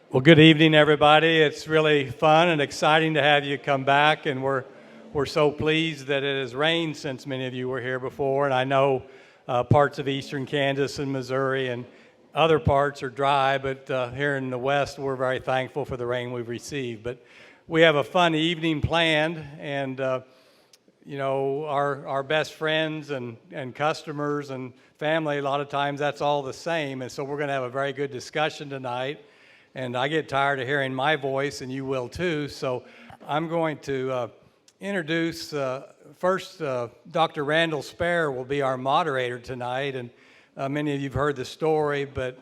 Well, good evening, everybody. It's really fun and exciting to have you come back, and we're so pleased that it has rained since many of you were here before. And I know parts of eastern Kansas and Missouri and other parts are dry, but here in the West, we're very thankful for the rain we've received. But we have a fun evening planned, and you know, our best friends and customers and family, a lot of times that's all the same. And so we're going to have a very good discussion tonight. And I get tired of hearing my voice, and you will too. So I'm going to introduce first Dr. Randall Spare will be our moderator tonight. And many of you have heard the story, but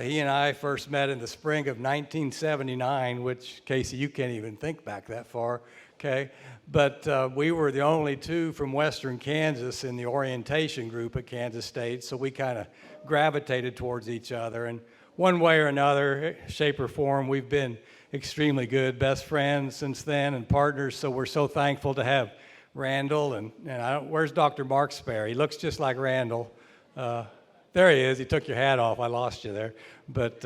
he and I first met in the spring of 1979, which, Casey, you can't even think back that far, okay? But we were the only two from Western Kansas in the orientation group at Kansas State, so we kind of gravitated towards each other. And one way or another, shape or form, we've been extremely good, best friends since then and partners, so we're so thankful to have Randall. And where's Dr. Mark Spare? He looks just like Randall. There he is. He took your hat off. I lost you there. But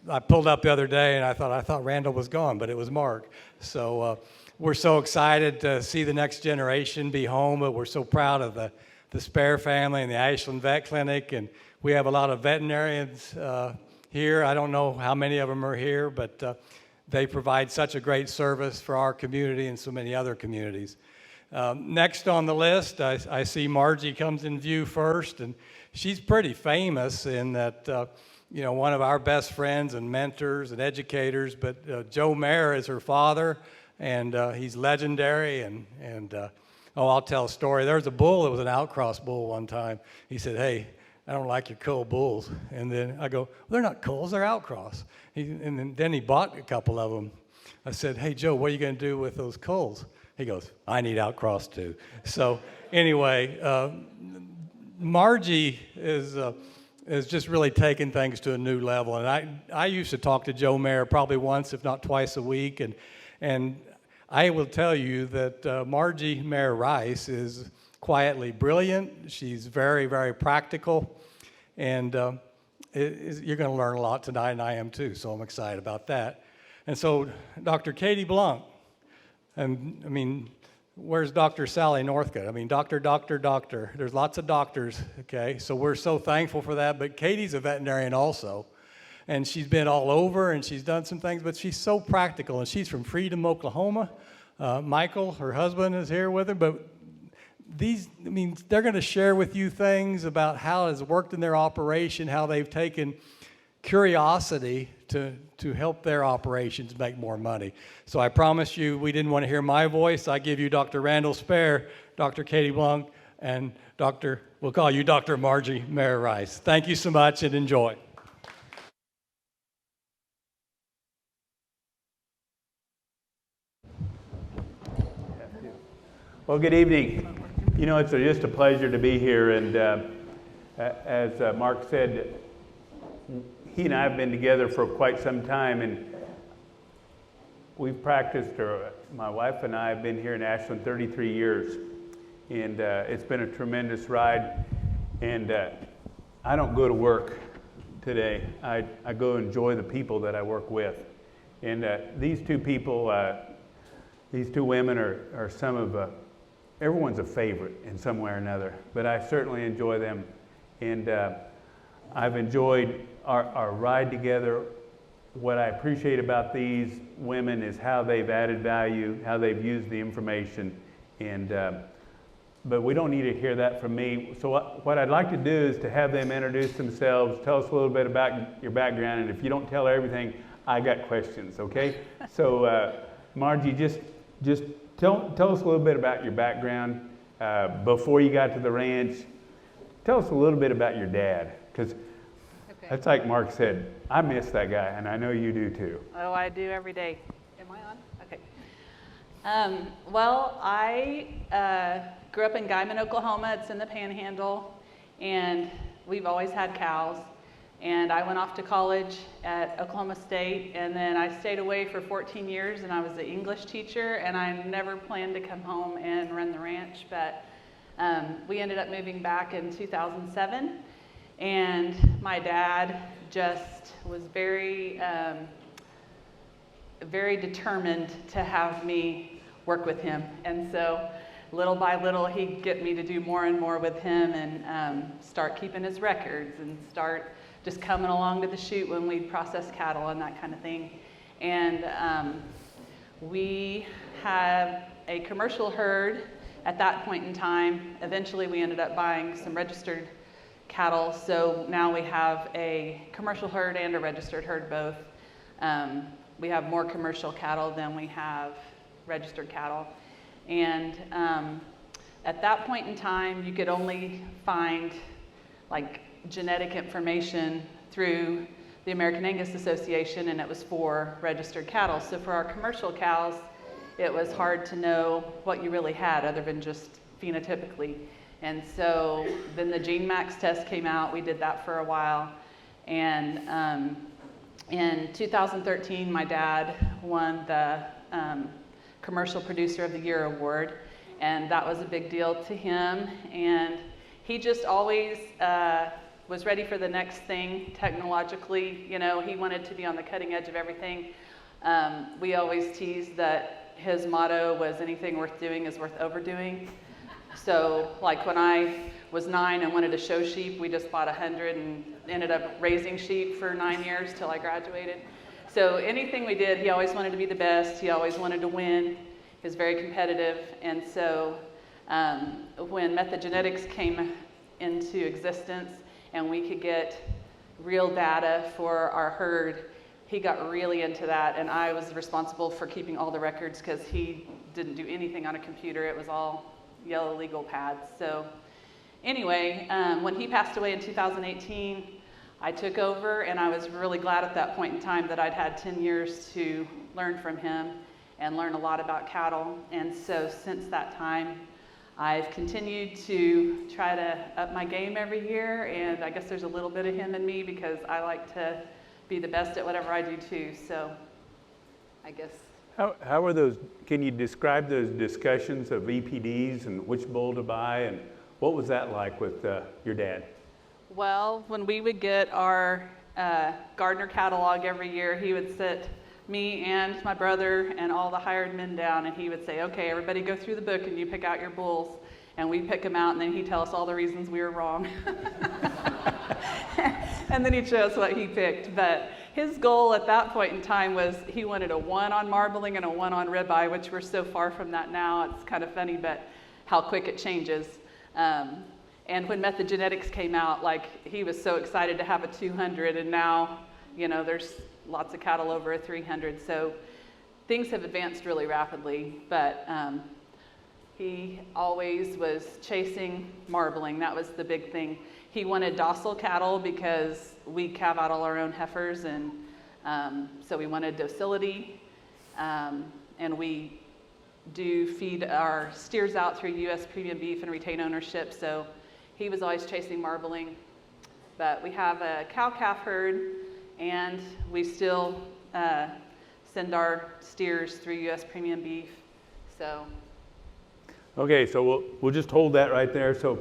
I pulled up the other day, and I thought Randall was gone, but it was Mark. So we're so excited to see the next generation be home, but we're so proud of the Spare family and the Ashland Vet Clinic, and we have a lot of veterinarians here. I don't know how many of them are here, but they provide such a great service for our community and so many other communities. Next on the list, I see Margie comes in view first, and she's pretty famous in that, you know, one of our best friends and mentors and educators, but Joe Mayer is her father, and he's legendary, and I'll tell a story. There was a bull that was an outcross bull one time. He said, "Hey, I don't like your cull bulls." And then I go, "Well, they're not culls, they're outcross." And then he bought a couple of them. I said, "Hey, Joe, what are you going to do with those culls?" He goes, "I need outcross too." So anyway, Margie is just really taken things to a new level. And I used to talk to Joe Mayer probably once, if not twice a week. And I will tell you that Margie Mayer Rice is quietly brilliant. She's very, very practical, and you're going to learn a lot tonight, and I am too, so I'm excited about that. And so Dr. Katie Blunk, and I mean, where's Dr. Sally Northcutt? I mean, doctor. There's lots of doctors, okay? So we're so thankful for that, but Katie's a veterinarian also, and she's been all over, and she's done some things, but she's so practical, and she's from Freedom, Oklahoma. Michael, her husband, is here with her, but they're going to share with you things about how it has worked in their operation, how they've taken curiosity to help their operations make more money. So I promise you, we didn't want to hear my voice. I give you Dr. Randall Spare, Dr. Katie Blunk, and we'll call you Dr. Margie Mayer Rice. Thank you so much, and enjoy. Well, good evening. You know, it's just a pleasure to be here, and as Mark said, he and I have been together for quite some time, and we've practiced, or my wife and I have been here in Ashland 33 years, and it's been a tremendous ride, and I don't go to work today. I go enjoy the people that I work with, and these two people, these two women are some of everyone's a favorite in some way or another, but I certainly enjoy them. And I've enjoyed our ride together. What I appreciate about these women is how they've added value, how they've used the information. And but we don't need to hear that from me. So what I'd like to do is to have them introduce themselves, tell us a little bit about your background, and if you don't tell everything, I got questions, okay? So Margie, just Tell us a little bit about your background before you got to the ranch. Tell us a little bit about your dad, because that's like Mark said, I miss that guy, and I know you do too. Oh, I do every day. Am I on? Okay. Well, I grew up in Guyman, Oklahoma. It's in the Panhandle, and we've always had cows. And I went off to college at Oklahoma State, and then I stayed away for 14 years, and I was an English teacher, and I never planned to come home and run the ranch, but we ended up moving back in 2007, and my dad just was very very determined to have me work with him. And so little by little, he'd get me to do more and more with him and start keeping his records and start just coming along to the chute when we'd process cattle and that kind of thing. And we had a commercial herd at that point in time. Eventually, we ended up buying some registered cattle, so now we have a commercial herd and a registered herd both. We have more commercial cattle than we have registered cattle. And at that point in time, you could only find like genetic information through the American Angus Association, and it was for registered cattle. So for our commercial cows, it was hard to know what you really had other than just phenotypically. And so then the GeneMax test came out. We did that for a while. And in 2013, my dad won the Commercial Producer of the Year award. And that was a big deal to him. And he just always was ready for the next thing technologically. You know, he wanted to be on the cutting edge of everything. We always teased that his motto was anything worth doing is worth overdoing. So like when I was 9 and wanted to show sheep, we just bought 100 and ended up raising sheep for 9 years till I graduated. So anything we did, he always wanted to be the best. He always wanted to win. He was very competitive. And so when metagenetics came into existence and we could get real data for our herd, he got really into that, and I was responsible for keeping all the records because he didn't do anything on a computer. It was all yellow legal pads. So anyway, when he passed away in 2018, I took over, and I was really glad at that point in time that I'd had 10 years to learn from him and learn a lot about cattle. And so since that time, I've continued to try to up my game every year, and I guess there's a little bit of him in me because I like to be the best at whatever I do too, so I guess. How are those, can you describe those discussions of EPDs and which bull to buy, and what was that like with your dad? Well, when we would get our Gardner catalog every year, he would sit me and my brother and all the hired men down, and he would say, okay, everybody go through the book and you pick out your bulls, and we pick them out, and then he'd tell us all the reasons we were wrong. And then he'd show us what he picked. But his goal at that point in time was he wanted a 1 on marbling and a 1 on ribeye, which we're so far from that now. It's kind of funny, but how quick it changes. And when metagenetics came out, like, he was so excited to have a 200, and now, you know, there's lots of cattle over a 300. So things have advanced really rapidly, but he always was chasing marbling. That was the big thing. He wanted docile cattle because we calve out all our own heifers, and so we wanted docility, and we do feed our steers out through U.S. premium beef and retain ownership, so he was always chasing marbling. But we have a cow-calf herd, and we still send our steers through U.S. premium beef, so. Okay, so we'll just hold that right there. So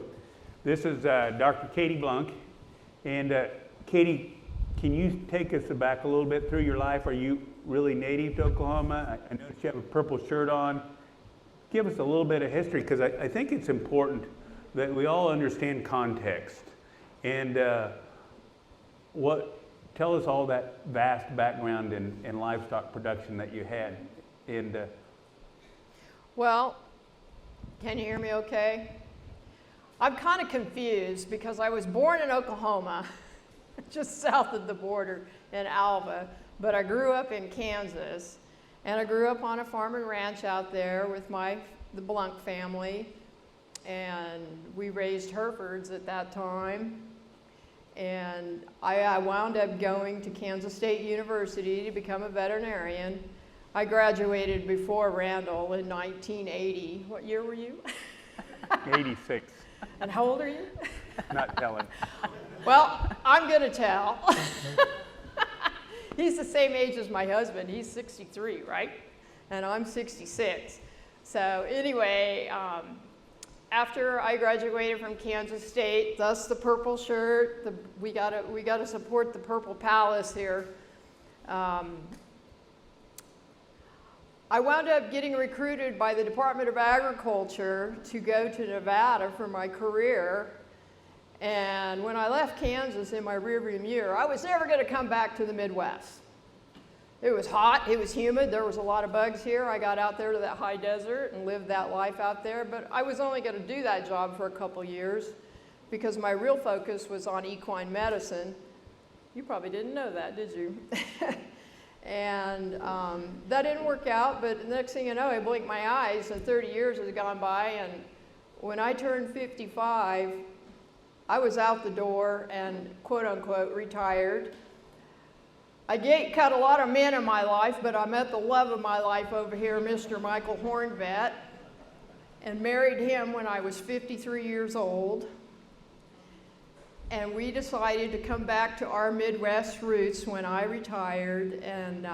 this is Dr. Katie Blunk, and Katie, can you take us back a little bit through your life? Are you really native to Oklahoma? I noticed you have a purple shirt on. Give us a little bit of history, because I think it's important that we all understand context. And tell us all that vast background in livestock production that you had. And well, can you hear me okay? I'm kind of confused because I was born in Oklahoma, just south of the border in Alva, but I grew up in Kansas, and I grew up on a farm and ranch out there with the Blunk family, and we raised Herefords at that time, and I wound up going to Kansas State University to become a veterinarian. I graduated before Randall in 1980. What year were you? 86. And how old are you? Not telling. Well, I'm going to tell. He's the same age as my husband. He's 63, right? And I'm 66. So anyway, after I graduated from Kansas State, thus the purple shirt, we gotta support the Purple Palace here. I wound up getting recruited by the Department of Agriculture to go to Nevada for my career. And when I left Kansas in my rearview mirror, I was never going to come back to the Midwest. It was hot, it was humid, there was a lot of bugs here. I got out there to that high desert and lived that life out there, but I was only going to do that job for a couple years because my real focus was on equine medicine. You probably didn't know that, did you? And that didn't work out, but the next thing you know, I blinked my eyes and 30 years has gone by, and when I turned 55, I was out the door and quote unquote retired. I cut a lot of men in my life, but I met the love of my life over here, Mr. Michael Hornvet, and married him when I was 53 years old. And we decided to come back to our Midwest roots when I retired and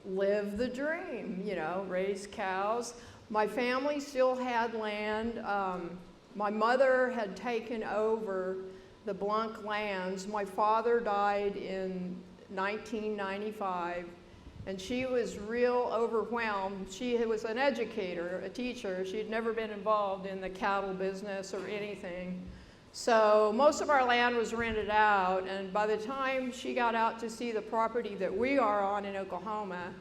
live the dream, you know, raise cows. My family still had land. My mother had taken over the Blunk lands. My father died in 1995, and she was real overwhelmed. She was an educator, a teacher. She'd never been involved in the cattle business or anything. So most of our land was rented out, and by the time she got out to see the property that we are on in Oklahoma,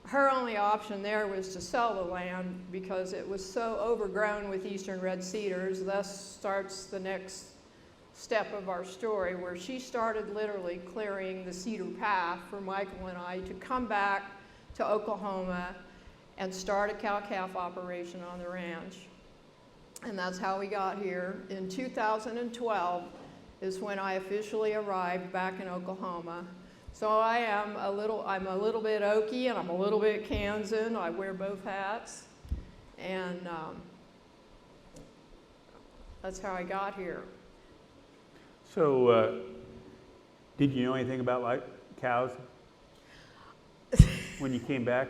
her only option there was to sell the land because it was so overgrown with eastern red cedars. Thus starts the next step of our story, where she started literally clearing the cedar path for Michael and I to come back to Oklahoma and start a cow-calf operation on the ranch. And that's how we got here. In 2012 is when I officially arrived back in Oklahoma. So I'm a little bit Okie and I'm a little bit Kansan. I wear both hats. And that's how I got here. So, did you know anything about like cows when you came back?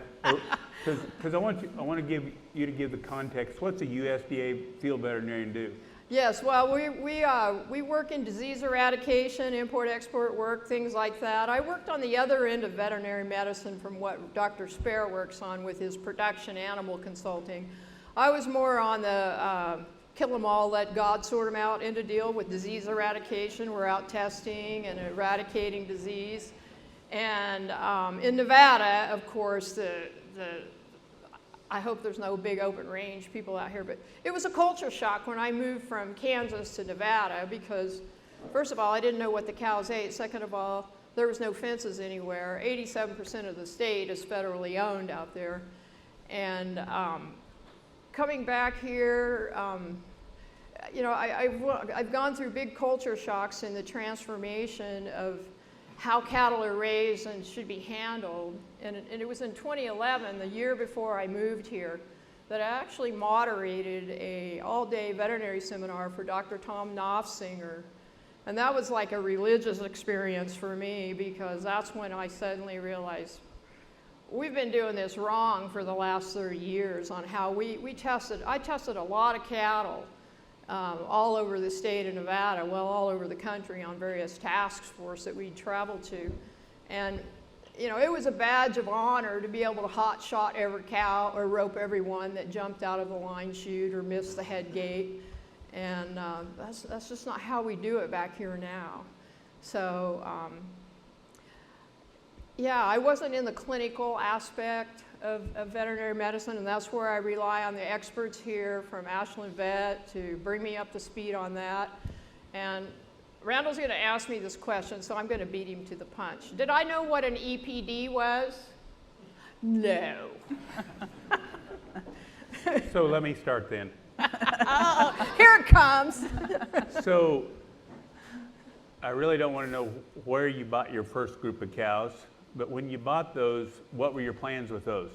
Because I want to give you to give the context. What's a USDA field veterinarian do? Yes, well, we work in disease eradication, import-export work, things like that. I worked on the other end of veterinary medicine from what Dr. Spare works on with his production animal consulting. I was more on the kill them all, let God sort them out into deal with disease eradication. We're out testing and eradicating disease. And in Nevada, of course, I hope there's no big open range people out here, but it was a culture shock when I moved from Kansas to Nevada because, first of all, I didn't know what the cows ate. Second of all, there was no fences anywhere. 87% of the state is federally owned out there. And coming back here, you know, I've gone through big culture shocks in the transformation of how cattle are raised and should be handled. And it was in 2011, the year before I moved here, that I actually moderated a all-day veterinary seminar for Dr. Tom Knopfsinger. And that was like a religious experience for me because that's when I suddenly realized we've been doing this wrong for the last 30 years on how I tested a lot of cattle all over the state of Nevada, well, all over the country on various task forces that we traveled to. And, you know, it was a badge of honor to be able to hot shot every cow or rope everyone that jumped out of the line chute or missed the head gate. And that's just not how we do it back here now. So, yeah, I wasn't in the clinical aspect of veterinary medicine, and that's where I rely on the experts here from Ashland Vet to bring me up to speed on that. And Randall's going to ask me this question, so I'm going to beat him to the punch. Did I know what an EPD was? No. So let me start then. Here it comes. So I really don't want to know where you bought your first group of cows, but when you bought those, what were your plans with those?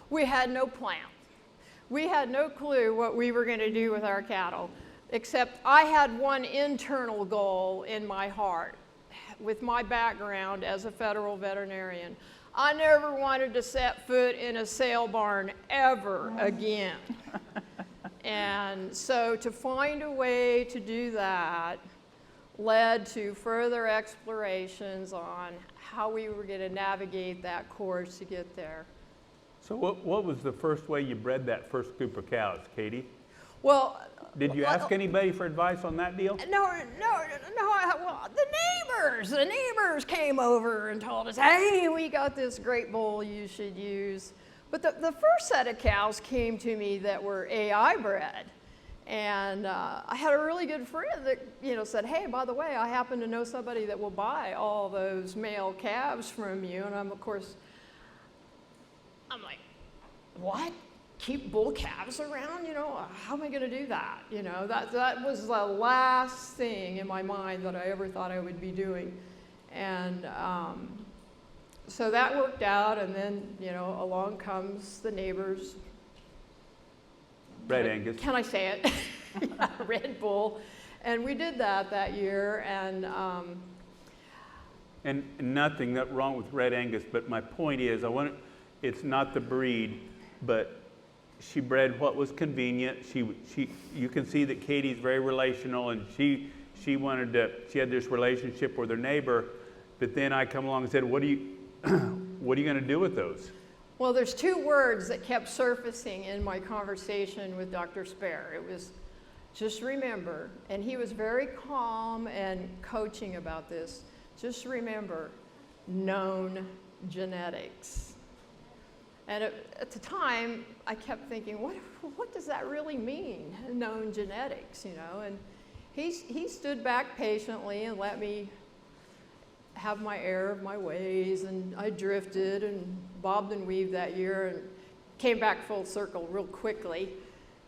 We had no plan. We had no clue what we were going to do with our cattle, except I had one internal goal in my heart with my background as a federal veterinarian. I never wanted to set foot in a sale barn ever again. And so to find a way to do that led to further explorations on how we were going to navigate that course to get there. So what was the first way you bred that first group of cows, Katie? Well, Did you ask anybody for advice on that deal? no. Well, the neighbors came over and told us, hey, we got this great bull you should use. But the first set of cows came to me that were AI bred. And I had a really good friend that, said, hey, by the way, I happen to know somebody that will buy all those male calves from you. And I'm like, what? Keep bull calves around? How am I going to do that? That was the last thing in my mind that I ever thought I would be doing. And so that worked out, and then, along comes the neighbors. Red Angus. Can I say it? Yeah, Red Bull. And we did that year, and nothing wrong with Red Angus, but my point is, it's not the breed, but she bred what was convenient. You can see that Katie's very relational, and she had this relationship with her neighbor, but then I come along and said, what are you going to do with those? Well, there's two words that kept surfacing in my conversation with Dr. Spare. It was, just remember, and he was very calm and coaching about this, just remember, known genetics. And at the time, I kept thinking, what does that really mean, known genetics, And he stood back patiently and let me have my air of my ways, and I drifted and bobbed and weaved that year and came back full circle real quickly.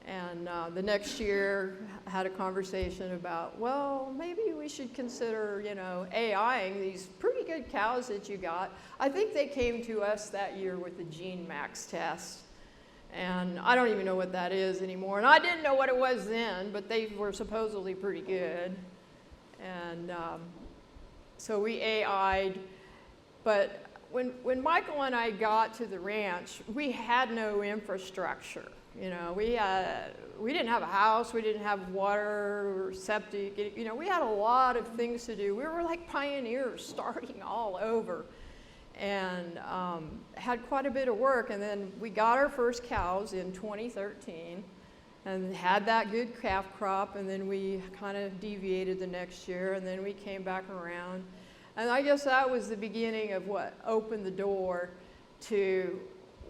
And the next year, I had a conversation about, well, maybe we should consider, AIing these pretty good cows that you got. I think they came to us that year with the Gene Max test. And I don't even know what that is anymore. And I didn't know what it was then, but they were supposedly pretty good. And so we AI'd. But when Michael and I got to the ranch, we had no infrastructure. We didn't have a house, we didn't have water or septic. We had a lot of things to do. We were like pioneers starting all over, and had quite a bit of work. And then we got our first cows in 2013 and had that good calf crop, and then we kind of deviated the next year, and then we came back around. And I guess that was the beginning of what opened the door to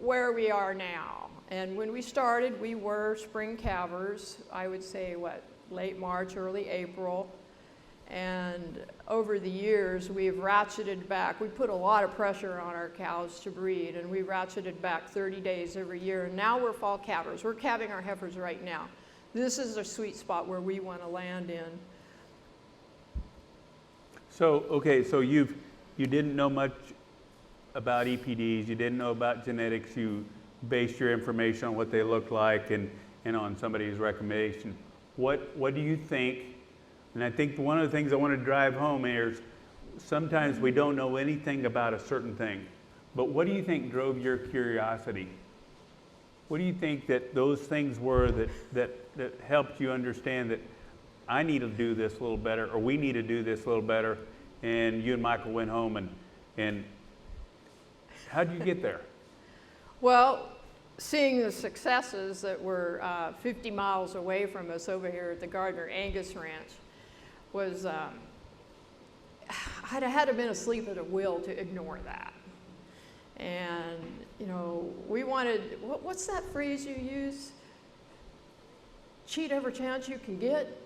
where we are now. And when we started, we were spring calvers, I would say, late March, early April. And over the years, we've ratcheted back. We put a lot of pressure on our cows to breed, and we ratcheted back 30 days every year. And now we're fall calvers. We're calving our heifers right now. This is a sweet spot where we want to land in. So, okay, so you didn't know much about EPDs, you didn't know about genetics, you based your information on what they looked like and on somebody's recommendation. What do you think? And I think one of the things I want to drive home here is sometimes we don't know anything about a certain thing, but what do you think drove your curiosity? What do you think that those things were that helped you understand that I need to do this a little better, or we need to do this a little better, and you and Michael went home and how did you get there? Well, seeing the successes that were 50 miles away from us over here at the GardinerAngusRanch was, I'd had to been asleep at a wheel to ignore that. And, we wanted, what's that phrase you use? Cheat every chance you can get?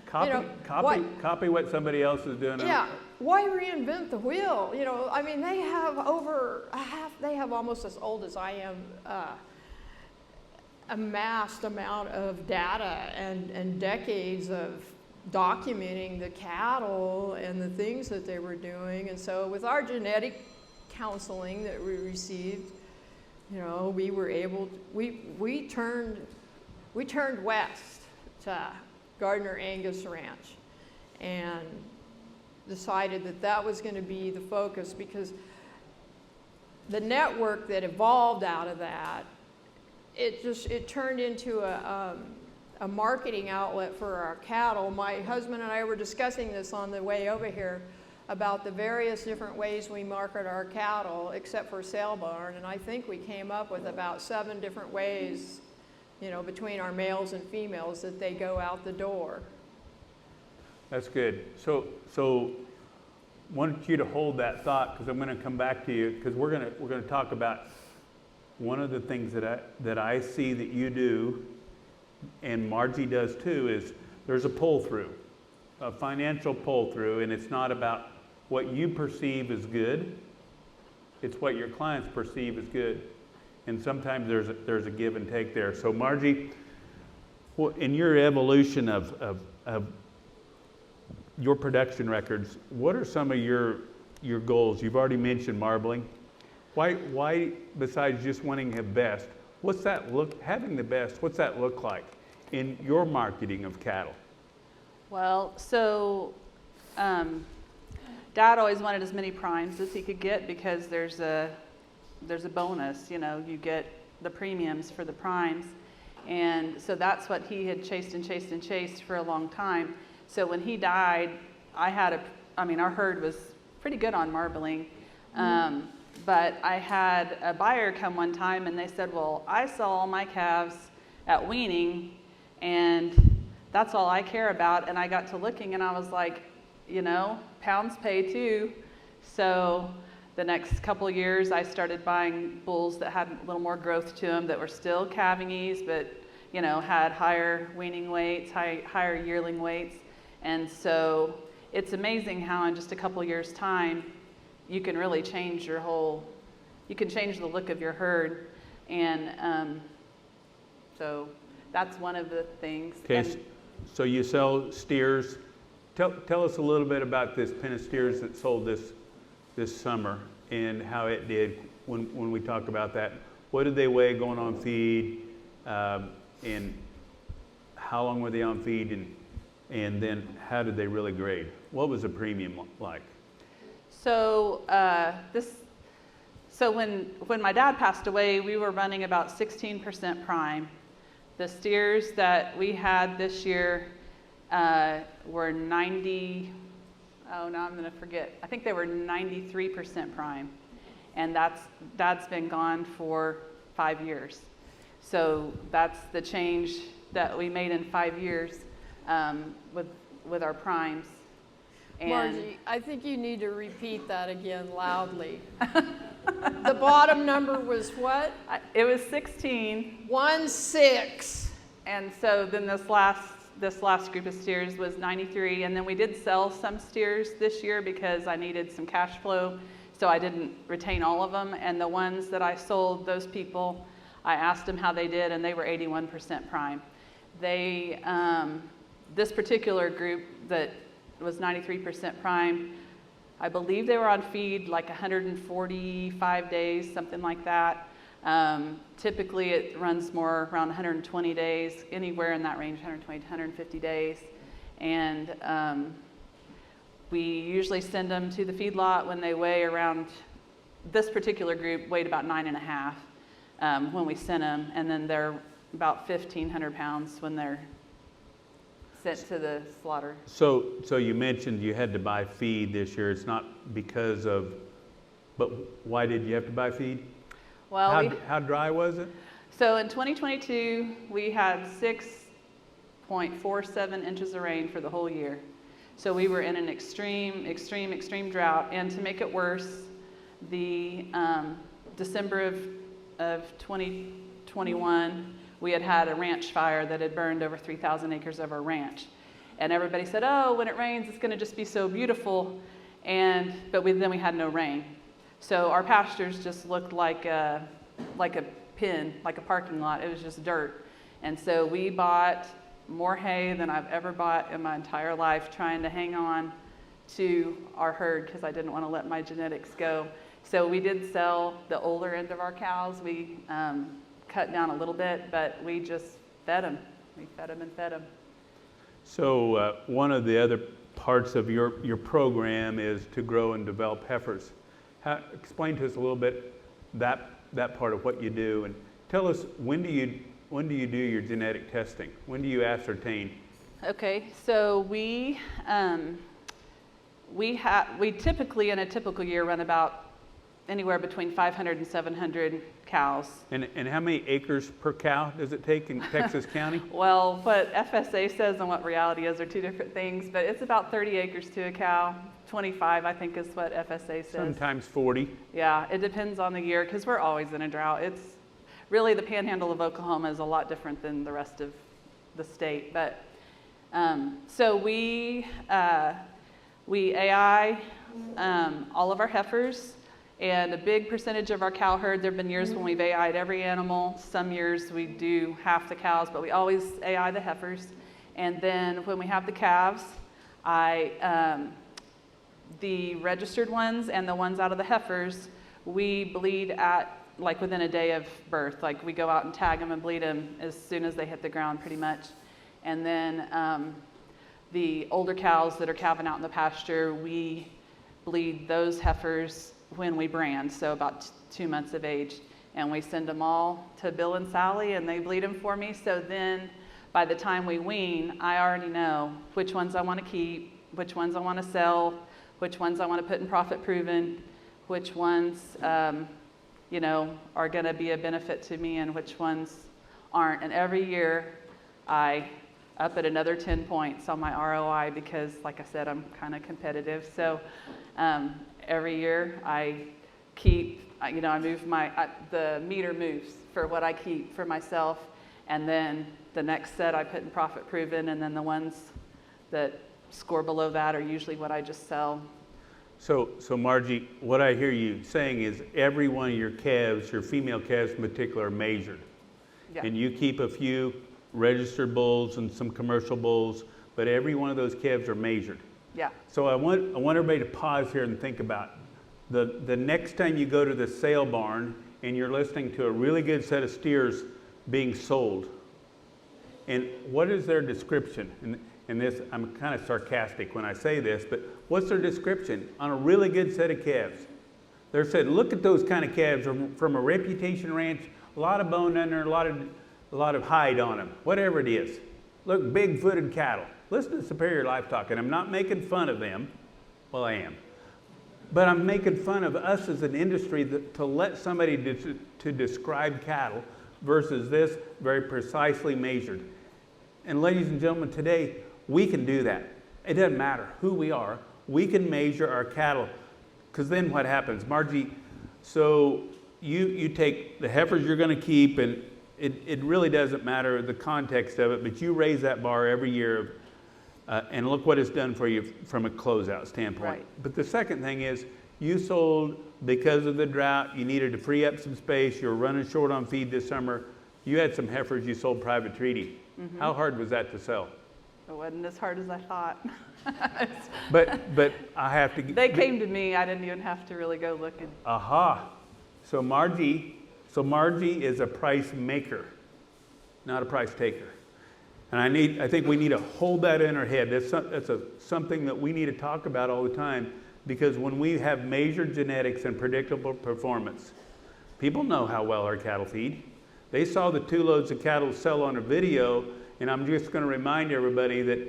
Copy what somebody else is doing. Yeah, why reinvent the wheel? They have almost as old as I am, amassed amount of data and decades of documenting the cattle and the things that they were doing. And so with our genetic counseling that we received, we were able to, we turned west to GardinerAngusRanch and decided that was going to be the focus, because the network that evolved out of that, it turned into a marketing outlet for our cattle. My husband and I were discussing this on the way over here. about the various different ways we market our cattle, except for sale barn, and I think we came up with about 7 different ways, you know, between our males and females that they go out the door. That's good. So want you to hold that thought, because I'm going to come back to you, because we're going to talk about one of the things that I see that you do, and Margie does too, is there's a pull-through, a financial pull-through, and it's not about what you perceive as good, it's what your clients perceive as good. And sometimes there's a give and take there. So Margie, in your evolution of your production records, what are some of your goals? You've already mentioned marbling. Why besides just wanting to have best, what's that look, having the best, what's that look like in your marketing of cattle? Well, so Dad always wanted as many primes as he could get because there's a bonus, you know, you get the premiums for the primes. And so that's what he had chased and chased and chased for a long time. So when he died, our herd was pretty good on marbling. But I had a buyer come one time and they said, well, I sell all my calves at weaning and that's all I care about. And I got to looking and I was like, you know, pounds pay too. So the next couple years I started buying bulls that had a little more growth to them, that were still calving-ese, but you know, had higher weaning weights, higher yearling weights. And so it's amazing how in just a couple years time you can really change you can change the look of your herd. And so that's one of the things. Okay, so you sell steers. Tell us a little bit about this pen of steers that sold this summer and how it did when we talk about that. What did they weigh going on feed, and how long were they on feed, and then how did they really grade? What was the premium like? So when my dad passed away, we were running about 16% prime. The steers that we had this year were 90, oh, now I'm going to forget. I think they were 93% prime. And Dad's been gone for 5 years. So that's the change that we made in 5 years with our primes. And Margie, I think you need to repeat that again loudly. The bottom number was what? It was 16. 16. And so then this last group of steers was 93, and then we did sell some steers this year because I needed some cash flow, so I didn't retain all of them. And the ones that I sold, those people, I asked them how they did, and they were 81% prime. They, this particular group that was 93% prime, I believe they were on feed like 145 days, something like that. Typically it runs more around 120 days, anywhere in that range, 120 to 150 days. And we usually send them to the feedlot when they weigh around, this particular group weighed about 9.5 when we sent them, and then they're about 1,500 pounds when they're sent to the slaughter. So you mentioned you had to buy feed this year. It's not because of, but why did you have to buy feed? Well, how dry was it? So in 2022, we had 6.47 inches of rain for the whole year. So we were in an extreme drought. And to make it worse, the December of 2021, we had a ranch fire that had burned over 3,000 acres of our ranch. And everybody said, oh, when it rains, it's going to just be so beautiful. But then we had no rain. So our pastures just looked like a pin, like a parking lot. It was just dirt. And so we bought more hay than I've ever bought in my entire life, trying to hang on to our herd because I didn't want to let my genetics go. So we did sell the older end of our cows. We cut down a little bit, but we just fed them. We fed them and fed them. So one of the other parts of your program is to grow and develop heifers. Explain to us a little bit that part of what you do, and tell us when do you do your genetic testing? When do you ascertain? Okay, so we we typically in a typical year run about anywhere between 500 and 700 cows. And how many acres per cow does it take in Texas County? Well, what FSA says and what reality is are two different things, but it's about 30 acres to a cow. 25, I think, is what FSA says. Sometimes 40. Yeah, it depends on the year because we're always in a drought. It's really, the panhandle of Oklahoma is a lot different than the rest of the state. But so we AI all of our heifers. And a big percentage of our cow herd, there have been years when we've AI'd every animal. Some years we do half the cows, but we always AI the heifers. And then when we have the calves, the registered ones and the ones out of the heifers, we bleed at like within a day of birth. Like we go out and tag them and bleed them as soon as they hit the ground pretty much. And then the older cows that are calving out in the pasture, we bleed those heifers when we brand, so about 2 months of age, and we send them all to Bill and Sally and they bleed them for me. So then by the time we wean, I already know which ones I want to keep, which ones I want to sell, which ones I want to put in profit proven, which ones you know, are going to be a benefit to me and which ones aren't. And every year I up at another 10 points on my ROI because, like I said, I'm kind of competitive. So every year I keep, you know, I move the meter moves for what I keep for myself, and then the next set I put in profit proven, and then the ones that score below that are usually what I just sell. So Margie, what I hear you saying is every one of your calves, your female calves in particular, are measured. Yeah. And you keep a few registered bulls and some commercial bulls, but every one of those calves are measured. Yeah. So I want everybody to pause here and think about the next time you go to the sale barn and you're listening to a really good set of steers being sold, and what is their description? And this, I'm kind of sarcastic when I say this, but what's their description on a really good set of calves? They're saying, look at those kind of calves from a reputation ranch, a lot of bone under, a lot of hide on them, whatever it is. Look, big-footed cattle. Listen to Superior Livestock, and I'm not making fun of them. Well, I am. But I'm making fun of us as an industry to let somebody to describe cattle versus this very precisely measured. And ladies and gentlemen, today, we can do that. It doesn't matter who we are. We can measure our cattle. Because then what happens? Margie, so you take the heifers you're going to keep, and it really doesn't matter the context of it, but you raise that bar every year, and look what it's done for you from a closeout standpoint. Right. But the second thing is, you sold because of the drought, you needed to free up some space, you were running short on feed this summer, you had some heifers you sold private treaty. Mm-hmm. How hard was that to sell? It wasn't as hard as I thought. But I have to... They came to me. I didn't even have to really go looking. Aha. So Margie is a price maker, not a price taker. And I think we need to hold that in our head. That's something that we need to talk about all the time, because when we have measured genetics and predictable performance, people know how well our cattle feed. They saw the 2 loads of cattle sell on a video, and I'm just going to remind everybody that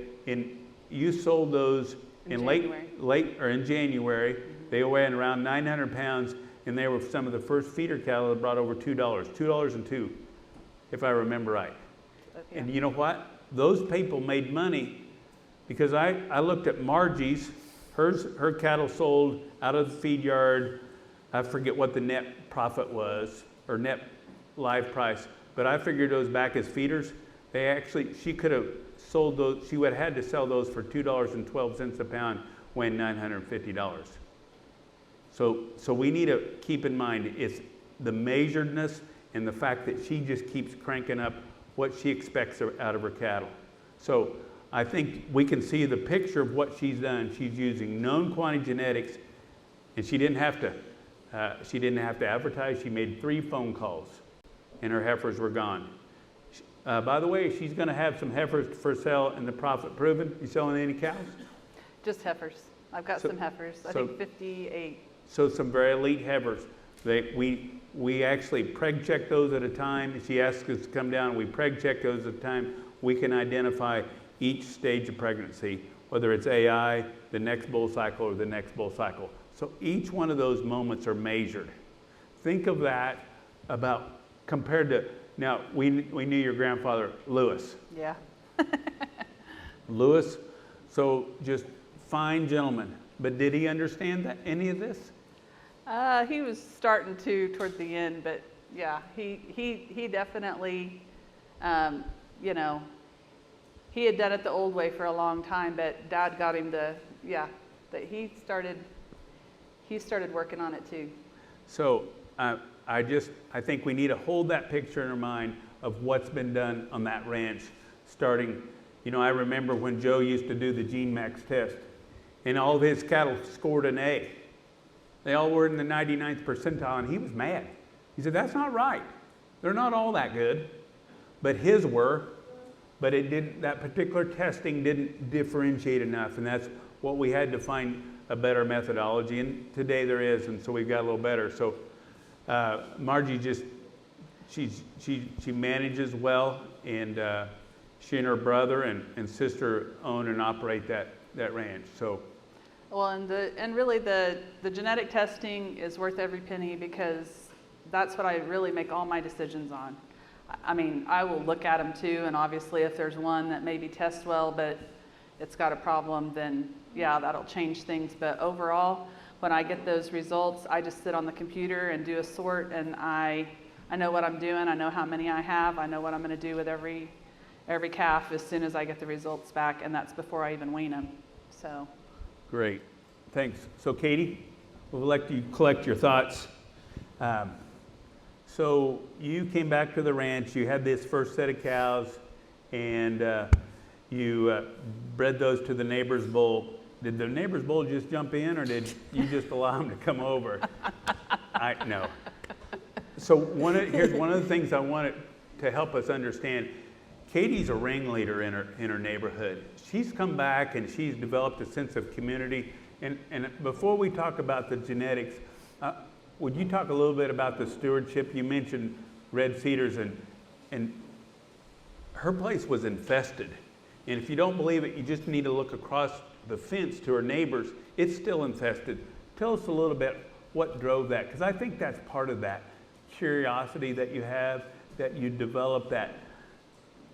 you sold those in January. They were weighing around 900 pounds, and they were some of the first feeder cattle that brought over $2.02, if I remember right. Yeah. And you know what? Those people made money, because I looked at Margie's, her cattle sold out of the feed yard. I forget what the net profit was, or net live price, but I figured those back as feeders. She could have sold those, she would have had to sell those for $2.12 a pound, weighing $950. So we need to keep in mind, it's the measuredness and the fact that she just keeps cranking up what she expects out of her cattle. So I think we can see the picture of what she's done. She's using known quantity genetics, and she didn't have to advertise. She made 3 phone calls, and her heifers were gone. By the way, she's going to have some heifers for sale in the profit proven. You selling any cows? Just heifers. I've got some heifers. I think 58. So some very elite heifers. We actually preg check those at a time. She asks us to come down. We preg check those at a time. We can identify each stage of pregnancy whether it's AI, the next bull cycle, or the next bull cycle. So each one of those moments are measured. Think of that about compared to, now we knew your grandfather, Lewis. Yeah. Lewis, so just fine gentleman. But did he understand that, any of this? He was starting to toward the end, but yeah, he definitely, you know, he had done it the old way for a long time, but Dad got him to, yeah, that he started working on it too. So I think we need to hold that picture in our mind of what's been done on that ranch starting. You know, I remember when Joe used to do the Gene Max test, and all of his cattle scored an A. They all were in the 99th percentile, and he was mad. He said, that's not right. They're not all that good. But his were, but it didn't, that particular testing didn't differentiate enough, and that's what we had to find a better methodology, and today there is, and so we've got a little better. So Margie just, she manages well, and she and her brother and sister own and operate that ranch. So. Well, and really the genetic testing is worth every penny, because that's what I really make all my decisions on. I mean, I will look at them too, and obviously if there's one that maybe tests well, but it's got a problem, then yeah, that'll change things. But overall, when I get those results, I just sit on the computer and do a sort, and I know what I'm doing. I know how many I have. I know what I'm going to do with every calf as soon as I get the results back, and that's before I even wean them. So. Great, thanks. So Katie, we'll let you collect your thoughts. So you came back to the ranch, you had this first set of cows, and you bred those to the neighbor's bull. Did the neighbor's bull just jump in, or did you just allow him to come over? No. So here's one of the things I wanted to help us understand. Katie's a ringleader in her neighborhood. She's come back and she's developed a sense of community. And before we talk about the genetics, would you talk a little bit about the stewardship? You mentioned red cedars, and her place was infested. And if you don't believe it, you just need to look across the fence to her neighbors. It's still infested. Tell us a little bit what drove that, because I think that's part of that curiosity that you have, that you develop, that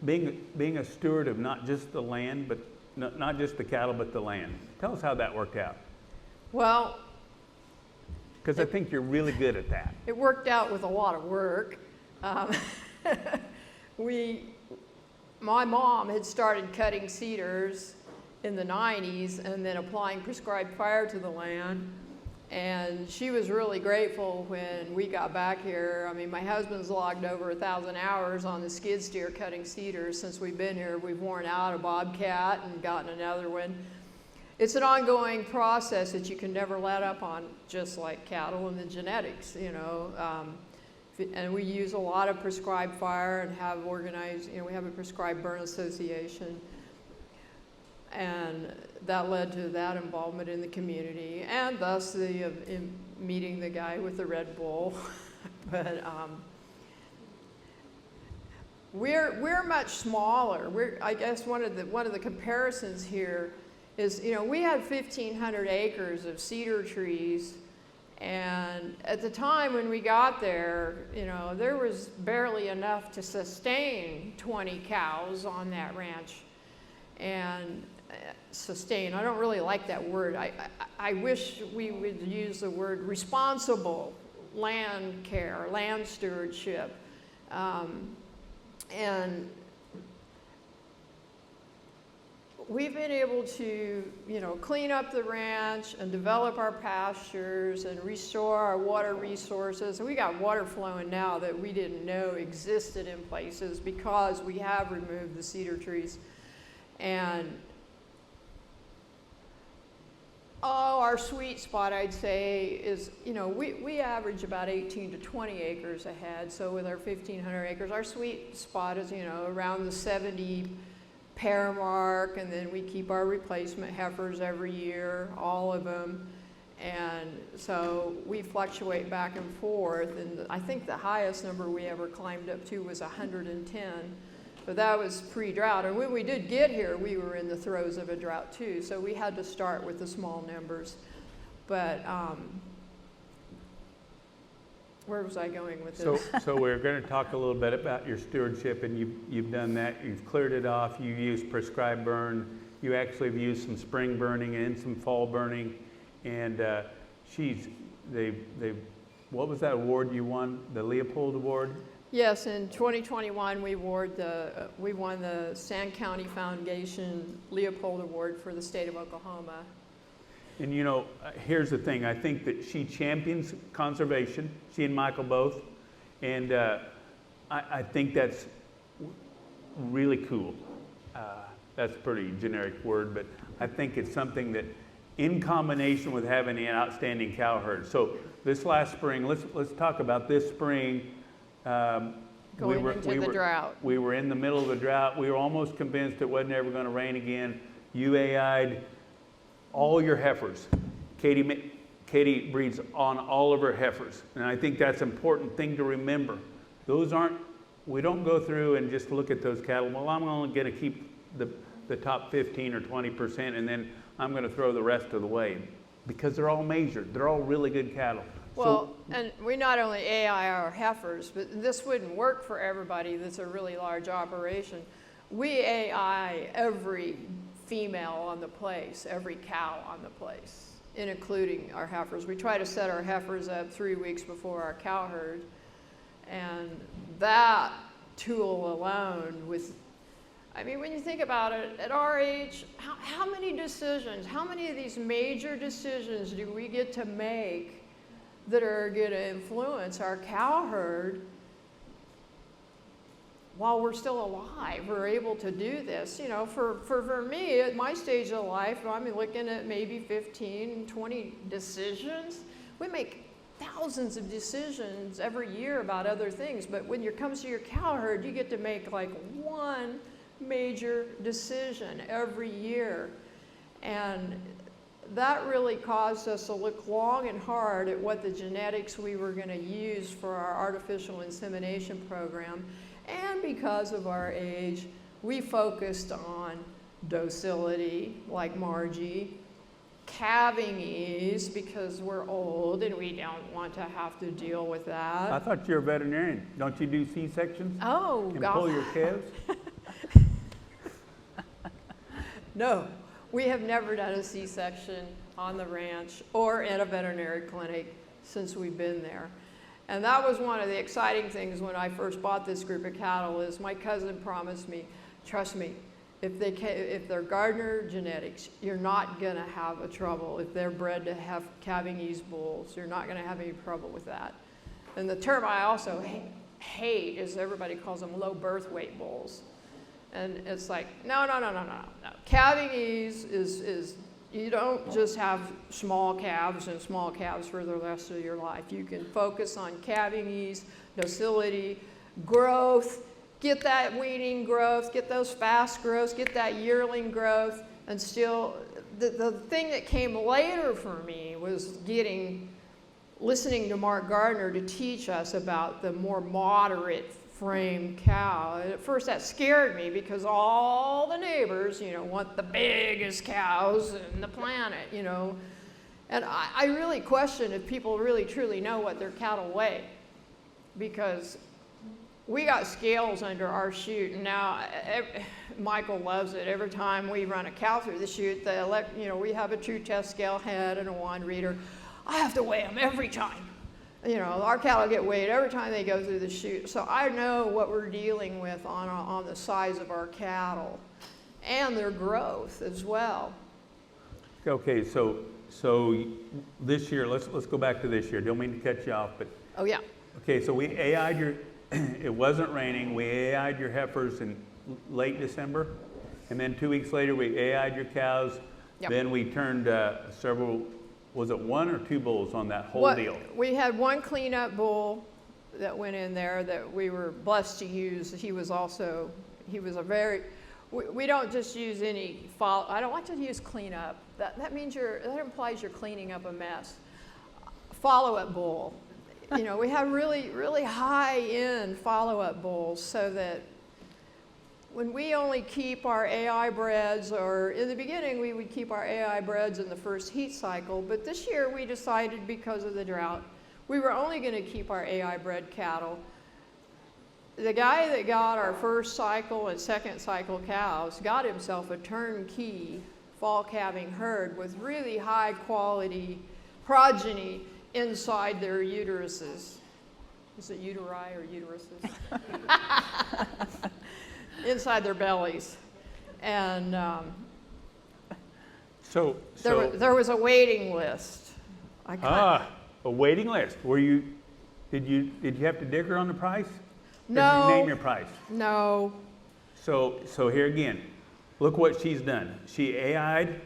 being a steward of not just the land, but not just the cattle, but the land. Tell us how that worked out. Well, because I think you're really good at that. it worked out with a lot of work. My mom had started cutting cedars in the 90s and then applying prescribed fire to the land. And she was really grateful when we got back here. I mean, my husband's logged over 1,000 hours on the skid steer cutting cedars since we've been here. We've worn out a bobcat and gotten another one. It's an ongoing process that you can never let up on, just like cattle and the genetics, you know. And we use a lot of prescribed fire and have organized, you know, we have a prescribed burn association. And that led to that involvement in the community, and thus in meeting the guy with the Red Bull. But we're much smaller. I guess one of the comparisons here is, you know, we had 1,500 acres of cedar trees, and at the time when we got there, you know, there was barely enough to sustain 20 cows on that ranch. And sustain, I don't really like that word. I wish we would use the word responsible land care, land stewardship. And we've been able to, you know, clean up the ranch and develop our pastures and restore our water resources. And we got water flowing now that we didn't know existed in places because we have removed the cedar trees. And our sweet spot, I'd say, is, you know, we average about 18 to 20 acres a head. So with our 1,500 acres, our sweet spot is, you know, around the 70 pair mark, and then we keep our replacement heifers every year, all of them. And so we fluctuate back and forth. And I think the highest number we ever climbed up to was 110. But that was pre-drought. And when we did get here, we were in the throes of a drought too. So we had to start with the small numbers. But where was I going with this? So we're going to talk a little bit about your stewardship, and you've done that. You've cleared it off. You used prescribed burn. You actually have used some spring burning and some fall burning. And what was that award you won? The Leopold Award? Yes, in 2021 we won the Sand County Foundation Leopold Award for the state of Oklahoma. And you know, here's the thing. I think that she champions conservation. She and Michael both, and I think that's really cool. That's a pretty generic word, but I think it's something that, in combination with having an outstanding cow herd. So this last spring, let's talk about this spring. Going into the drought. We were in the middle of the drought. We were almost convinced it wasn't ever going to rain again. You AI'd all your heifers. Katie breeds on all of her heifers. And I think that's an important thing to remember. We don't go through and just look at those cattle. Well, I'm only going to keep the top 15 or 20%, and then I'm going to throw the rest of the way. Because they're all measured. They're all really good cattle. Well, and we not only AI our heifers, but this wouldn't work for everybody that's a really large operation. We AI every female on the place, every cow on the place, including our heifers. We try to set our heifers up 3 weeks before our cow herd. And that tool alone when you think about it, at our age, how many decisions, how many of these major decisions do we get to make that are going to influence our cow herd while we're still alive? We're able to do this. You know, for me, at my stage of life, I'm looking at maybe 15, 20 decisions. We make thousands of decisions every year about other things, but when it comes to your cow herd, you get to make like one major decision every year. And that really caused us to look long and hard at what the genetics we were going to use for our artificial insemination program. And because of our age, we focused on docility, like Margie, calving ease, because we're old and we don't want to have to deal with that. I thought you were a veterinarian. Don't you do C-sections? Oh, and God. Pull your calves? No, we have never done a C-section on the ranch or in a veterinary clinic since we've been there. And that was one of the exciting things when I first bought this group of cattle. Is my cousin promised me, trust me, if they're Gardner genetics, you're not going to have a trouble. If they're bred to have calving ease bulls, you're not going to have any trouble with that. And the term I also hate is everybody calls them low birth weight bulls. And it's like, no. Calving ease is you don't just have small calves and small calves for the rest of your life. You can focus on calving ease, docility, growth, get that weaning growth, get those fast growths, get that yearling growth. And still, the thing that came later for me was listening to Mark Gardner to teach us about the more moderate frame cow. At first that scared me because all the neighbors, want the biggest cows in the planet, And I really question if people really truly know what their cattle weigh, because we got scales under our chute, and now Michael loves it. Every time we run a cow through the chute, we have a true test scale head and a wand reader. I have to weigh them every time. Our cattle get weighed every time they go through the chute. So I know what we're dealing with on the size of our cattle and their growth as well. Okay, so this year, let's go back to this year. Don't mean to cut you off, but. Oh, yeah. Okay, so we AI'd it wasn't raining. We AI'd your heifers in late December. And then 2 weeks later, we AI'd your cows. Yep. Then we turned was it 1 or 2 bulls on that whole deal? We had one cleanup bull that went in there that we were blessed to use. He was a very, we don't just use any I don't like to use cleanup. That means that implies you're cleaning up a mess. Follow-up bull. We have really, really high-end follow-up bulls so that when we only keep our AI breds, or in the beginning we would keep our AI breds in the first heat cycle, but this year we decided because of the drought, we were only going to keep our AI bred cattle. The guy that got our first cycle and second cycle cows got himself a turnkey fall calving herd with really high quality progeny inside their uteruses. Is it uteri or uteruses? Inside their bellies. And there was a waiting list. A waiting list. Did you have to dig her on the price? No. Or did you name your price? No. So here again, look what she's done. She AI'd.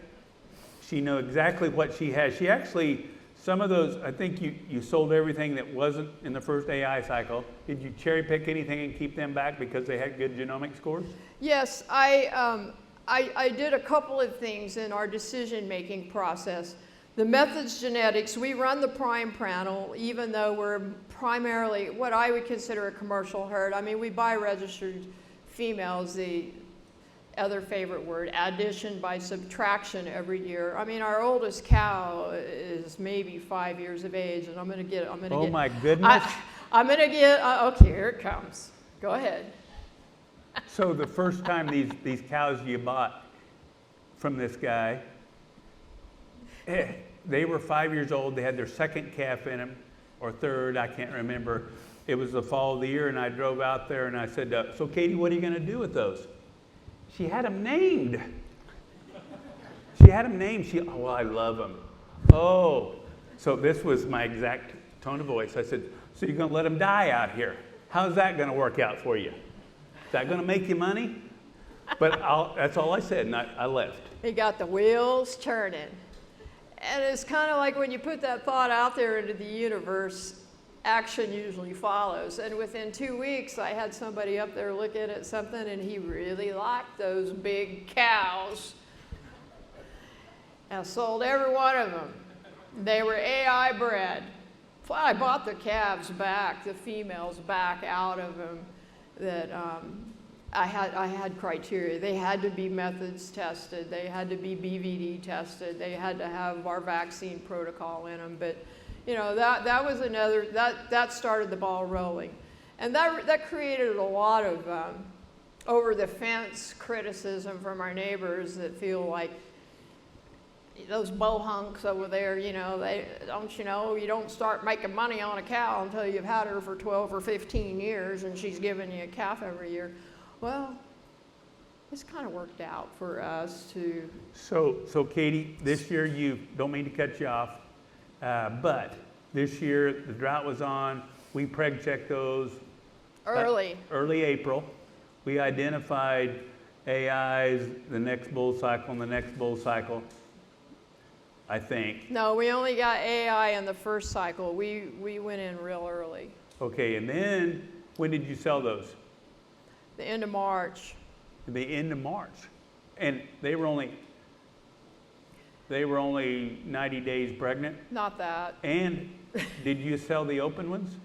She knew exactly what she has. She actually, some of those, I think you sold everything that wasn't in the first AI cycle. Did you cherry pick anything and keep them back because they had good genomic scores? Yes, I did a couple of things in our decision-making process. The methods genetics, we run the prime panel, even though we're primarily what I would consider a commercial herd. I mean, we buy registered females, the other favorite word, addition by subtraction every year. I mean, our oldest cow is maybe 5 years of age, and Oh my goodness. Okay, here it comes. Go ahead. So the first time these cows you bought from this guy, they were 5 years old. They had their second calf in them, or third, I can't remember. It was the fall of the year, and I drove out there, and I said, so Katie, what are you going to do with those? She had them named. Oh, I love them. Oh, so this was my exact tone of voice. I said, so you're going to let them die out here? How's that going to work out for you? Is that going to make you money? But that's all I said, and I left. He got the wheels turning. And it's kind of like when you put that thought out there into the universe, action usually follows. And within 2 weeks, I had somebody up there looking at something, and he really liked those big cows. And I sold every one of them. They were AI bred. Well, I bought the calves back, the females back out of them. That I had criteria. They had to be methods tested. They had to be BVD tested. They had to have our vaccine protocol in them. But you know, that was another, that started the ball rolling. And that created a lot of over the fence criticism from our neighbors that feel like those bohunks over there, you know, you don't start making money on a cow until you've had her for 12 or 15 years and she's giving you a calf every year. Well, it's kind of worked out for us to. So Katie, this year don't mean to cut you off, but this year the drought was on. We preg checked those early April. We identified AIs, the next bull cycle and the next bull cycle, I think. No, we only got AI in the first cycle. We went in real early. Okay, and then when did you sell those? The end of March. The end of March. And they were only 90 days pregnant? Not that. And did you sell the open ones?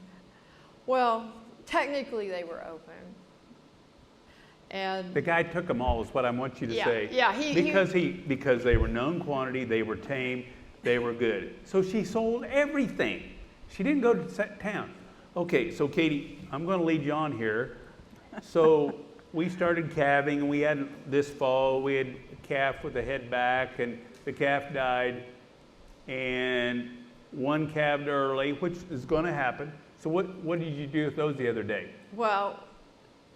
Well, technically they were open. And the guy took them all is what I want you to say. Yeah, because they were known quantity, they were tame, they were good. So she sold everything. She didn't go to town. Okay, so Katie, I'm going to lead you on here. So we started calving, and we had this fall, we had a calf with the head back, and the calf died, and one calved early, which is going to happen. So what did you do with those the other day? Well,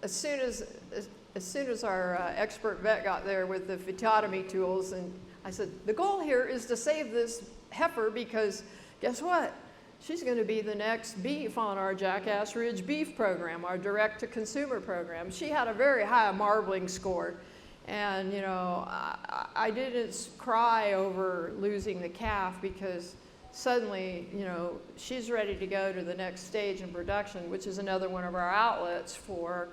as soon as our expert vet got there with the phytotomy tools, and I said, the goal here is to save this heifer because guess what? She's going to be the next beef on our Jackass Ridge beef program, our direct-to-consumer program. She had a very high marbling score. And, you know, I didn't cry over losing the calf because suddenly, you know, she's ready to go to the next stage in production, which is another one of our outlets for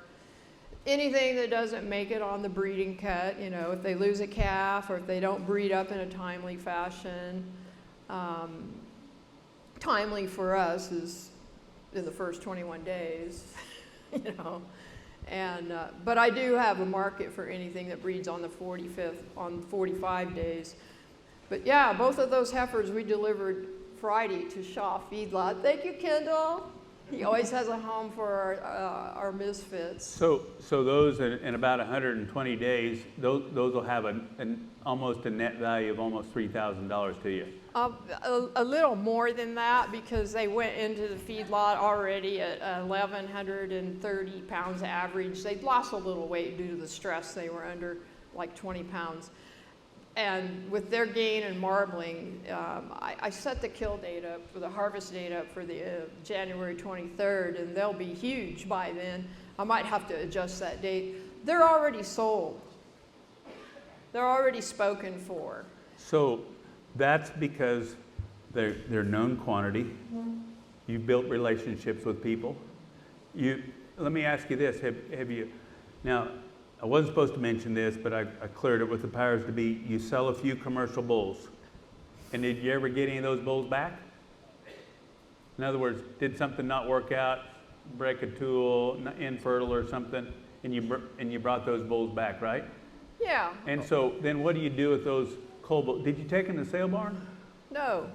anything that doesn't make it on the breeding cut. You know, if they lose a calf or if they don't breed up in a timely fashion. Timely for us is in the first 21 days, you know. And, but I do have a market for anything that breeds on the 45 days. But yeah, both of those heifers we delivered Friday to Shaw Feedlot. Thank you, Kendall. He always has a home for our misfits. So those in about 120 days, those will have almost a net value of almost $3,000 to you. A little more than that, because they went into the feedlot already at 1,130 pounds average. They'd lost a little weight due to the stress they were under, like 20 pounds. And with their gain and marbling, I set the kill date up for the harvest date up for the January 23rd, and they'll be huge by then. I might have to adjust that date. They're already sold. They're already spoken for. So that's because they're known quantity. Mm-hmm. You've built relationships with people. Let me ask you this: have you now? I wasn't supposed to mention this, but I cleared it with the powers to be. You sell a few commercial bulls. And did you ever get any of those bulls back? In other words, did something not work out, break a tool, infertile or something, and you brought those bulls back, right? Yeah. And so then what do you do with those coal bulls? Did you take them to the sale barn? No.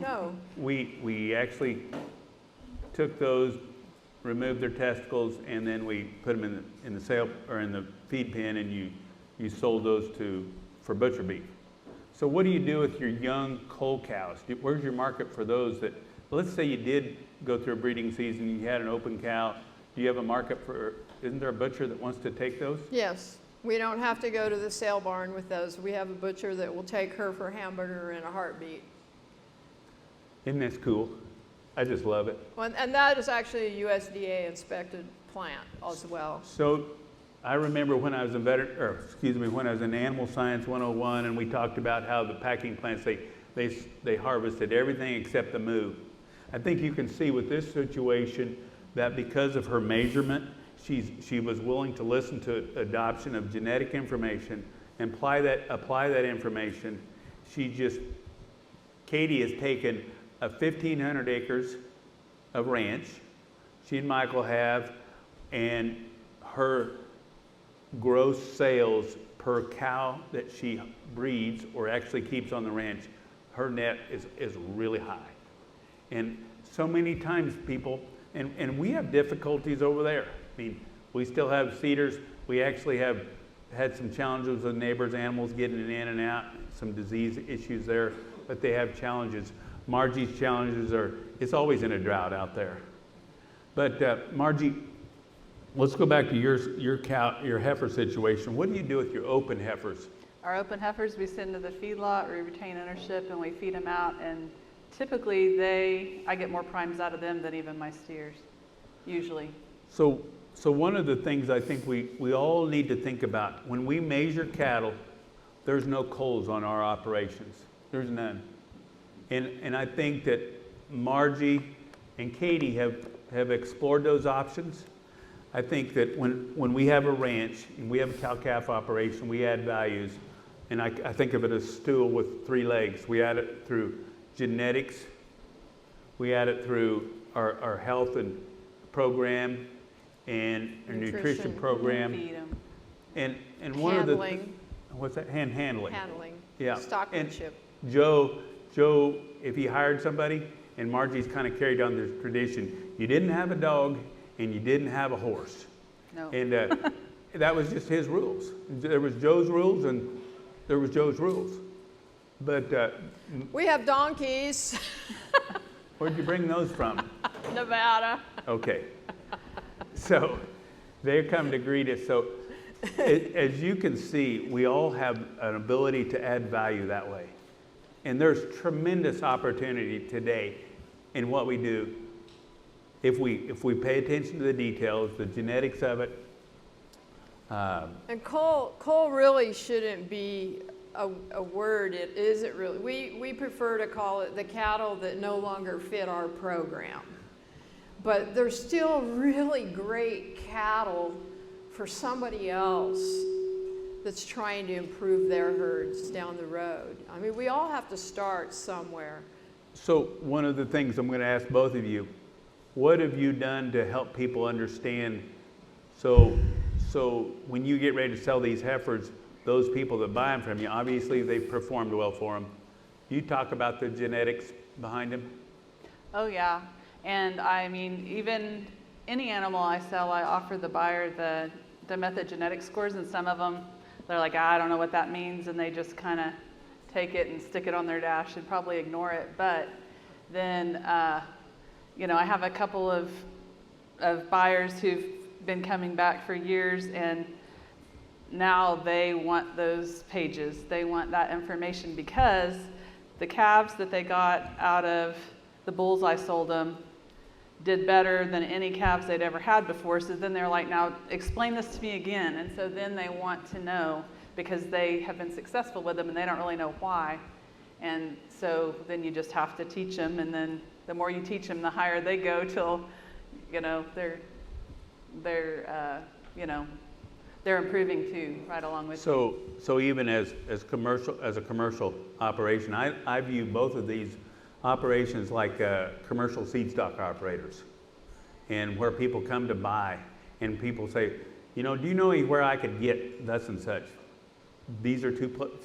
No. We actually took those, removed their testicles, and then we put them in the sale or in the feed pen, and you sold those for butcher beef. So what do you do with your young coal cows? Where's your market for those that, let's say you did go through a breeding season, you had an open cow, do you have a market for, isn't there a butcher that wants to take those? Yes. We don't have to go to the sale barn with those. We have a butcher that will take her for hamburger in a heartbeat. Isn't this cool? I just love it. Well, and that is actually a USDA inspected plant as well. So I remember when I was in when I was in Animal Science 101, and we talked about how the packing plants, they harvested everything except the moo. I think you can see with this situation that because of her measurement, she was willing to listen to adoption of genetic information and apply that information. Katie has taken 1,500 acres of ranch, she and Michael have, and her gross sales per cow that she breeds or actually keeps on the ranch, her net is really high. And so many times people, and we have difficulties over there. I mean, we still have cedars. We actually have had some challenges with neighbors' animals getting in and out, some disease issues there, but they have challenges. Margie's challenges it's always in a drought out there. But Margie, let's go back to your heifer situation. What do you do with your open heifers? Our open heifers we send to the feedlot, we retain ownership, and we feed them out. And typically I get more primes out of them than even my steers, usually. So one of the things I think we all need to think about, when we measure cattle, there's no coals on our operations. There's none. And I think that Margie and Katie have explored those options. I think that when we have a ranch and we have a cow-calf operation, we add values. And I think of it as a stool with 3 legs. We add it through genetics. We add it through our health and program and our nutrition program. Feed them. And one of the Handling. handling. Handling. Yeah. Stockmanship. And Joe, if he hired somebody, and Margie's kind of carried on this tradition, you didn't have a dog and you didn't have a horse. No. And that was just his rules. There was Joe's rules and there was Joe's rules. But We have donkeys. where'd you bring those from? Nevada. Okay. So they come to greet us. So as you can see, we all have an ability to add value that way. And there's tremendous opportunity today in what we do if we pay attention to the details, the genetics of it. And coal really shouldn't be a word. It isn't really. We prefer to call it the cattle that no longer fit our program. But there's still really great cattle for somebody else that's trying to improve their herds down the road. I mean, we all have to start somewhere. So one of the things I'm going to ask both of you, what have you done to help people understand So when you get ready to sell these heifers, those people that buy them from you, obviously they've performed well for them. You talk about the genetics behind them? Oh yeah, and I mean, even any animal I sell, I offer the buyer the method genetic scores, and some of them, they're like, I don't know what that means, and they just kind of take it and stick it on their dash and probably ignore it. But then, you know, I have a couple of buyers who've been coming back for years, and now they want those pages. They want that information because the calves that they got out of the bulls I sold them did better than any calves they'd ever had before. So then they're like, now explain this to me again. And so then they want to know because they have been successful with them and they don't really know why. And so then you just have to teach them, and then the more you teach them, the higher they go till, you know, they're improving too, right along with you. So even as a commercial operation, I view both of these operations like commercial seed stock operators, and where people come to buy, and people say, you know, do you know where I could get thus and such? These are two of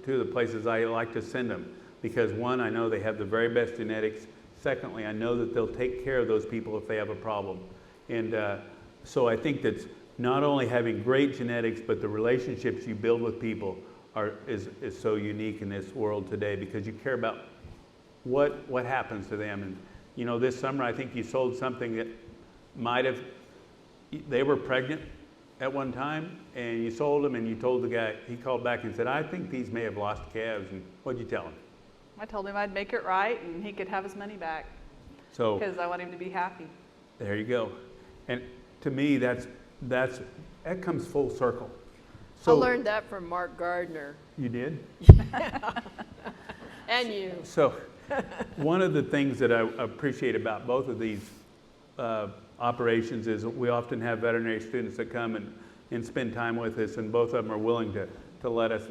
the places I like to send them, because one, I know they have the very best genetics. Secondly, I know that they'll take care of those people if they have a problem. And so I think that's not only having great genetics, but the relationships you build with people is so unique in this world today, because you care about what happens to them. And you know, this summer I think you sold something that they were pregnant at one time, and you sold them, and you told the guy, he called back and said, I think these may have lost calves. And what'd you tell him? I told him I'd make it right and he could have his money back, So because I want him to be happy. there you go. And to me, that comes full circle. I learned that from Mark Gardner. You did? And you. So one of the things that I appreciate about both of these operations is we often have veterinary students that come and spend time with us, and both of them are willing to let us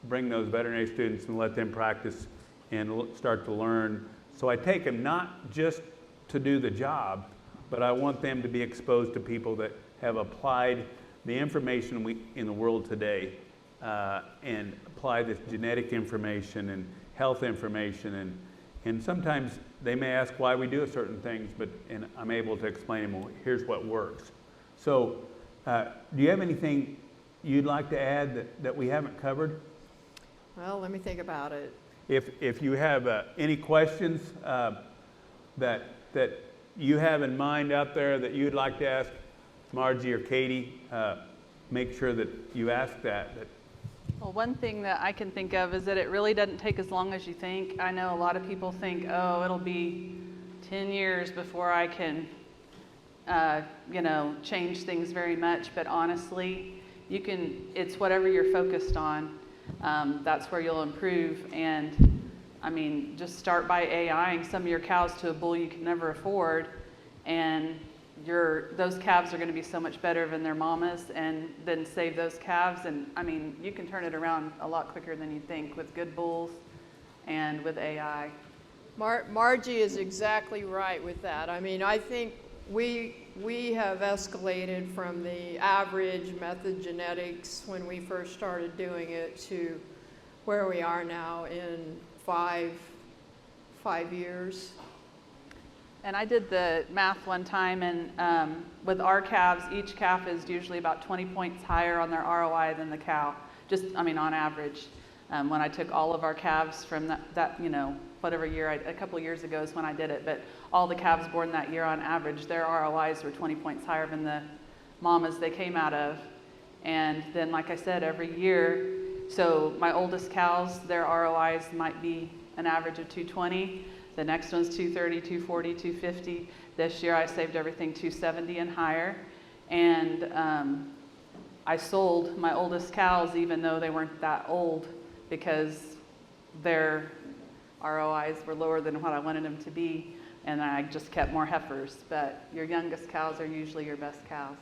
bring those veterinary students and let them practice and start to learn. So I take them not just to do the job, but I want them to be exposed to people that have applied the information in the world today and apply this genetic information and health information. And sometimes they may ask why we do certain things, and I'm able to explain to them, well, here's what works. So do you have anything you'd like to add that we haven't covered? Well, let me think about it. If you have any questions that you have in mind out there that you'd like to ask Margie or Katie, make sure that you ask that. Well, one thing that I can think of is that it really doesn't take as long as you think. I know a lot of people think, oh, it'll be 10 years before I can, change things very much. But honestly, it's whatever you're focused on. That's where you'll improve. And I mean, just start by AIing some of your cows to a bull you can never afford, and those calves are going to be so much better than their mamas, and then save those calves. And I mean, you can turn it around a lot quicker than you think with good bulls and with AI. Margie is exactly right with that. I mean, I think we have escalated from the average method genetics when we first started doing it to where we are now in five years. And I did the math one time, and with our calves, each calf is usually about 20 points higher on their ROI than the cow, on average. When I took all of our calves from that whatever year, a couple of years ago is when I did it, but all the calves born that year on average, their ROIs were 20 points higher than the mamas they came out of. And then, like I said, every year, so my oldest cows, their ROIs might be an average of 220. The next one's 230, 240, 250. This year I saved everything 270 and higher. And I sold my oldest cows even though they weren't that old, because their ROIs were lower than what I wanted them to be. And I just kept more heifers. But your youngest cows are usually your best cows.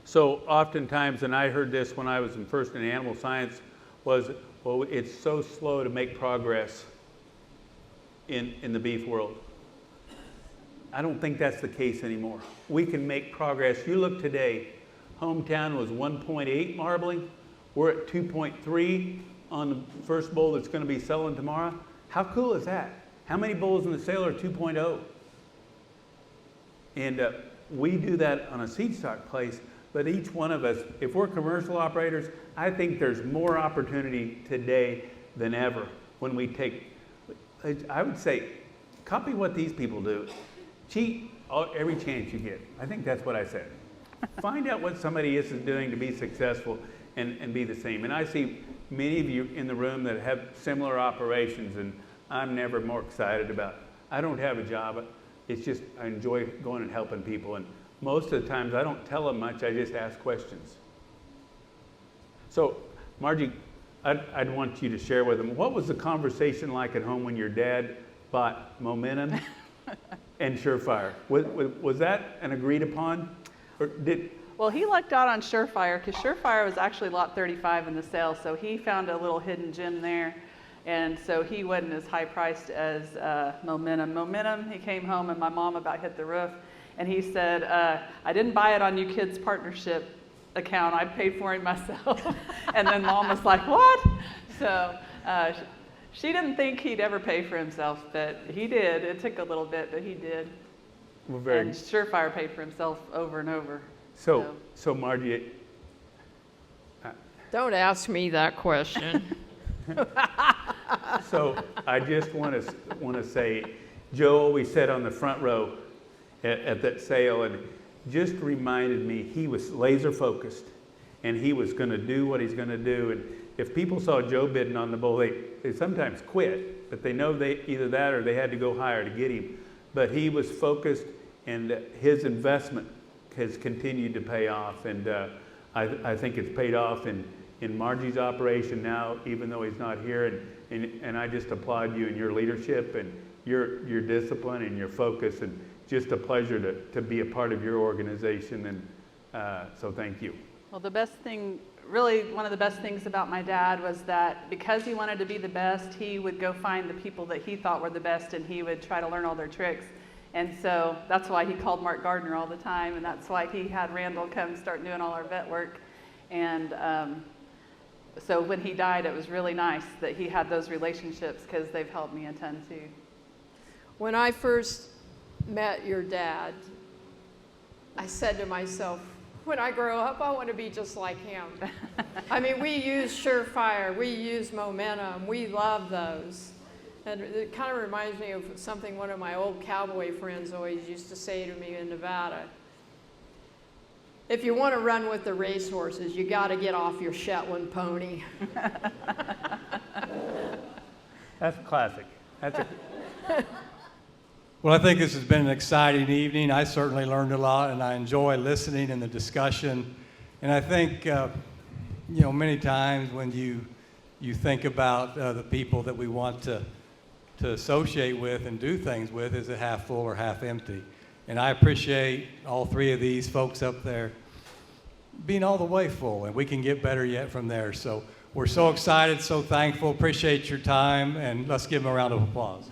So oftentimes, and I heard this when I was first in animal science, was, well, it's so slow to make progress in the beef world. I don't think that's the case anymore. We can make progress. You look today, Hometown was 1.8 marbling. We're at 2.3 on the first bull that's going to be selling tomorrow. How cool is that? How many bulls in the sale are 2.0? And we do that on a seed stock place, but each one of us, if we're commercial operators, I think there's more opportunity today than ever when we take, I would say, copy what these people do. Cheat every chance you get. I think that's what I said. Find out what somebody else is doing to be successful and be the same. And I see many of you in the room that have similar operations, and I'm never more excited about it. I don't have a job. It's just I enjoy going and helping people. And most of the times I don't tell them much. I just ask questions. So, Margie, I'd want you to share with them, what was the conversation like at home when your dad bought Momentum and Surefire? Was that an agreed upon? Or did... Well, he lucked out on Surefire because Surefire was actually lot 35 in the sale, so he found a little hidden gem there. And so he wasn't as high priced as Momentum. Momentum, he came home and my mom about hit the roof. And he said, I didn't buy it on you kids' partnership account. I paid for it myself. And then Mom was like, what? So she didn't think he'd ever pay for himself, but he did. It took a little bit, but he did. Well, very... And Surefire paid for himself over and over. So Margie... Don't ask me that question. So I just want to say, Joe always said on the front row at that sale, and just reminded me he was laser focused, and he was going to do what he's going to do. And if people saw Joe bidding on the bull, they sometimes quit, but they know they either that or they had to go higher to get him. But he was focused, and his investment has continued to pay off, and I think it's paid off in Margie's operation now, even though he's not here. And I just applaud you and your leadership and your discipline and your focus, and just a pleasure to be a part of your organization. And so thank you. Well, the best thing, really one of the best things about my dad was that because he wanted to be the best, he would go find the people that he thought were the best, and he would try to learn all their tricks. And so that's why he called Mark Gardner all the time, and that's why he had Randall come start doing all our vet work. And so when he died, it was really nice that he had those relationships, because they've helped me a ton too. When I first met your dad, I said to myself, when I grow up, I want to be just like him. I mean, we use Surefire, we use Momentum, we love those. And it kind of reminds me of something one of my old cowboy friends always used to say to me in Nevada. If you want to run with the racehorses, you got to get off your Shetland pony. That's classic. That's a... Well, I think this has been an exciting evening. I certainly learned a lot, and I enjoy listening and the discussion. And I think, many times when you think about the people that we want to associate with and do things with, is it half full or half empty? And I appreciate all three of these folks up there being all the way full, and we can get better yet from there. So we're so excited, so thankful, appreciate your time, and let's give them a round of applause.